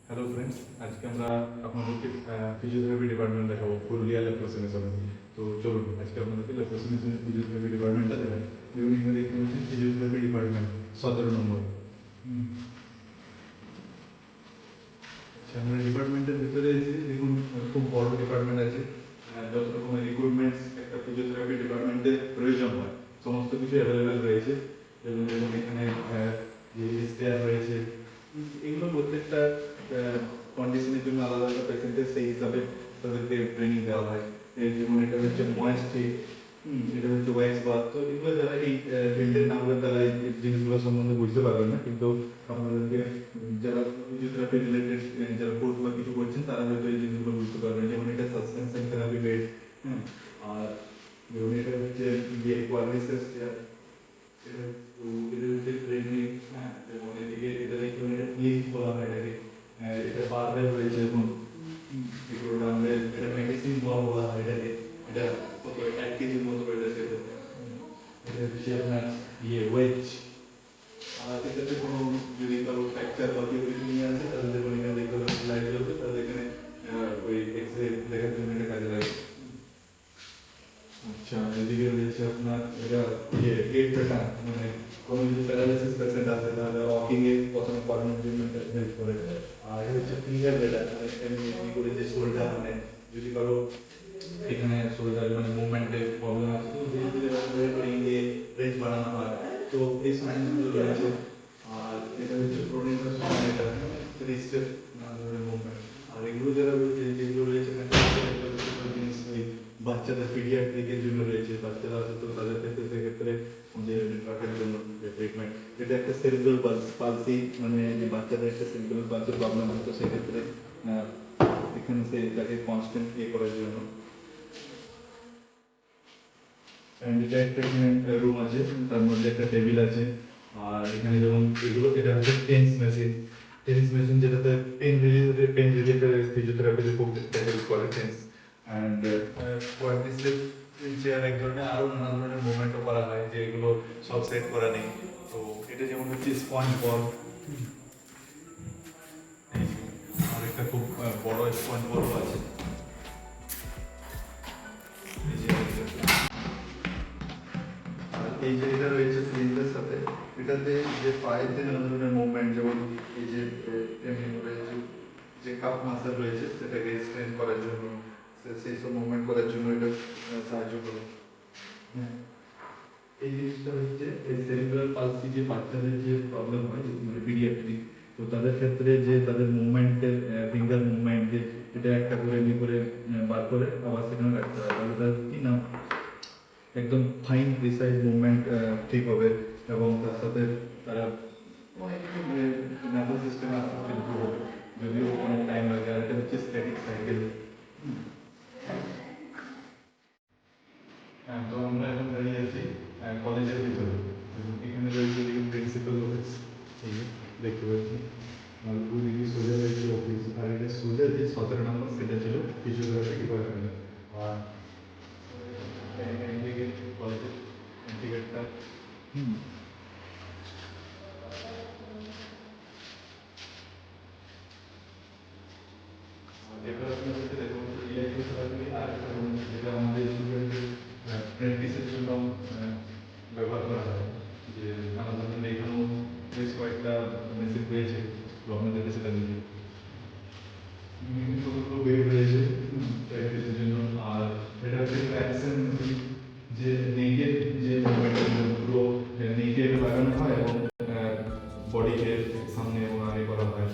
Hello friends, আজকে আমরা আপনাদেরকে ফিজিওথেরাপি ডিপার্টমেন্ট দেখাবো পুরুলিয়া ল্যাপ্রোসিমেসনে। তো চলুন আজকে আপনাদেরকে ল্যাপ্রোসিমেসনের ফিজিওথেরাপি ডিপার্টমেন্টটা দেখাই। দেখুন এখানে দেখতে পাচ্ছেন ফিজিওথেরাপি ডিপার্টমেন্ট 17 নম্বর। আচ্ছা, আমরা ডিপার্টমেন্টের ভিতরে এসে দেখুন খুব বড় ডিপার্টমেন্ট আছে। যত রকমের ইকুইপমেন্টস একটা ফিজিওথেরাপি ডিপার্টমেন্টে প্রয়োজন হয় সমস্ত কিছু অ্যাভেলেবেল রয়েছে। এবং এখানে যে স্টেয়ার রয়েছে, এগুলো প্রত্যেকটা কন্ডিশনের জন্য আলাদা আলাদা পেশেন্টের সেই হিসাবে তাদেরকে ট্রেনিং দেওয়া হয়। যেমন এটা হচ্ছে ময়েস্ট্রি, এটা হচ্ছে ওয়াইস বাথ। তো এগুলো যারা এই ফিল্ডে নামবেন তারা এই জিনিসগুলো সম্বন্ধে বুঝতে পারবেন না, কিন্তু আপনাদেরকে যারা ফিজিওথেরাপি রিলেটেড যারা কোর্স বা কিছু করছেন তারা হয়তো এই জিনিসগুলো বুঝতে পারবেন। যেমন এটা সাসপেনশন থেরাপি বেড, হ্যাঁ। আর যেমন এটা হচ্ছে ইয়ে কোয়াড্রিসেপস চেয়ার, এটা হচ্ছে ট্রেনিং, হ্যাঁ। এবং এদিকে এটা দেখতে এটা হিজ বলা হয় এটাকে। এটা বারবেল রয়েছে, দেখুন এগুলো ডাম্বেল, এটা মেডিসিন বল বলা হয় এটাকে। এটা কত 1 কেজির মতো এটা সেটা। এটা হচ্ছে আপনার ইয়ে ওয়েজ। আর এটাতে কোনো যদি কারো ফ্র্যাকচার বা কেউ নিয়ে আসে তাহলে দেখুন এখানে দেখতে পাবেন লাইট জ্বলবে, তাহলে এখানে ওই এক্স রে দেখার জন্য এটা কাজে লাগে। আচ্ছা, এদিকে রয়েছে আপনার এটা ইয়ে গেট প্যাটার্ন, মানে কোনো যদি প্যারালাইসিস পেশেন্ট আসে তাহলে ওয়াকিং এ প্রথমে করানোর জন্য এটা হেল্প করে। আর এটা হচ্ছে ফিঙ্গার লেডার, মানে এমনি করে যে শোল্ডার, মানে যদি কারো এখানে শোল্ডার মানে মুভমেন্টে প্রবলেম আছে তো ধীরে ধীরে পেইন দিয়ে রেঞ্জ বাড়ানো হয়, তো এই সাইন্সগুলো রয়েছে। আর এটা হচ্ছে প্রোনেটাস, এটা রিস্টের নানা ধরনের মুভমেন্ট। আর এগুলো যারা রয়েছে যেগুলো রয়েছে জিনিস ওই বাচ্চাদের পিডিয়াট্রিকের জন্য রয়েছে। বাচ্চারা আছে তো তাদের ক্ষেত্রে সেক্ষেত্রে যে রাখার জন্য যে ট্রিটমেন্ট, এটা একটা সেরিব্রাল পালসি, মানে যে বাচ্চাদের একটা সেরিব্রাল পালসি প্রবলেম হয় তো সেক্ষেত্রে এখানে সে তাকে কনস্ট্যান্ট ইয়ে করার জন্য। এটা একটা রুম আছে, তার মধ্যে একটা টেবিল আছে। আর এখানে যেমন এগুলো, এটা হচ্ছে টেন্স মেশিন। টেন্স মেশিন যেটাতে পেন রিলেটেড ফিজিওথেরাপিতে খুব হেল্প করে টেন্স। অ্যান্ড কোয়াড্রিসেপস চেয়ার এক ধরনের, আরও নানা ধরনের মুভমেন্টও করা হয় যেগুলো সব সেট করা নেই। তো এটা যেমন হচ্ছে স্পঞ্জ বল, আর একটা খুব বড় স্পঞ্জ বলও আছে। এই যে আর এই যে এটা রয়েছে সিলিন্ডারের সাথে, এটাতে যে পায়ের যে নানা ধরনের মুভমেন্ট, যেমন এই যে এমনি করে যে কাপ মাসেল রয়েছে সেটাকে স্ট্রেন করার জন্য, সেই সব মুভমেন্ট করার জন্য এটা সাহায্য করে। হ্যাঁ, এই জিনিসটা হচ্ছে এই সেরিব্রাল পালসি যে বাচ্চাদের যে প্রবলেম হয় মানে পিডিয়াট্রিক, তো তাদের ক্ষেত্রে যে তাদের মুভমেন্টের ফিঙ্গার মুভমেন্ট যে এটা একটা করে এমনি করে বার করে আবার সেখানে রাখতে হয়, তাহলে তার কি নাম একদম ফাইন প্রিসাইজ মুভমেন্ট ঠিক হবে। এবং তার সাথে তারা অনেক কিছু নার্ভাস সিস্টেম আস্তে আস্তে ইম্প্রুভ হবে, যদিও অনেক টাইম লাগে। আর এটা হচ্ছে স্ট্যাটিক সাইকেল। হ্যাঁ, তো আমরা এখন দাঁড়িয়ে আছি কলেজের ভিতরে। এখানে রয়েছে এদিকে প্রিন্সিপাল অফিস, এই যে দেখতে পাচ্ছি। আর ওইদিকে সোজা রয়েছে অফিস, আর এটা সোজা যে 17 নম্বর সেটা ছিল ফিজিওথেরাপি ডিপার্টমেন্ট। আর এদিকে কলেজের এন্ট্রি গেটটা। এবার আপনাদেরকে দেখুন ইলেকট্রোথেরাপি আর একটা রুম যেটা আমাদের স্টুডেন্টদের প্র্যাকটিসের জন্য ব্যবহার করা হয়। যে নানা ধরনের এখানেও বেশ কয়েকটা মেশিন রয়েছে, তো আপনাদেরকে সেটা দিই। কতগুলো বেড রয়েছে প্র্যাকটিসের জন্য। আর এটা হচ্ছে ট্র্যাকশন মেশিন, যে নেকের যে মুভমেন্টগুলো নেকে লাগানো হয় এবং বডিকে সামনে এবং আগে করা হয়।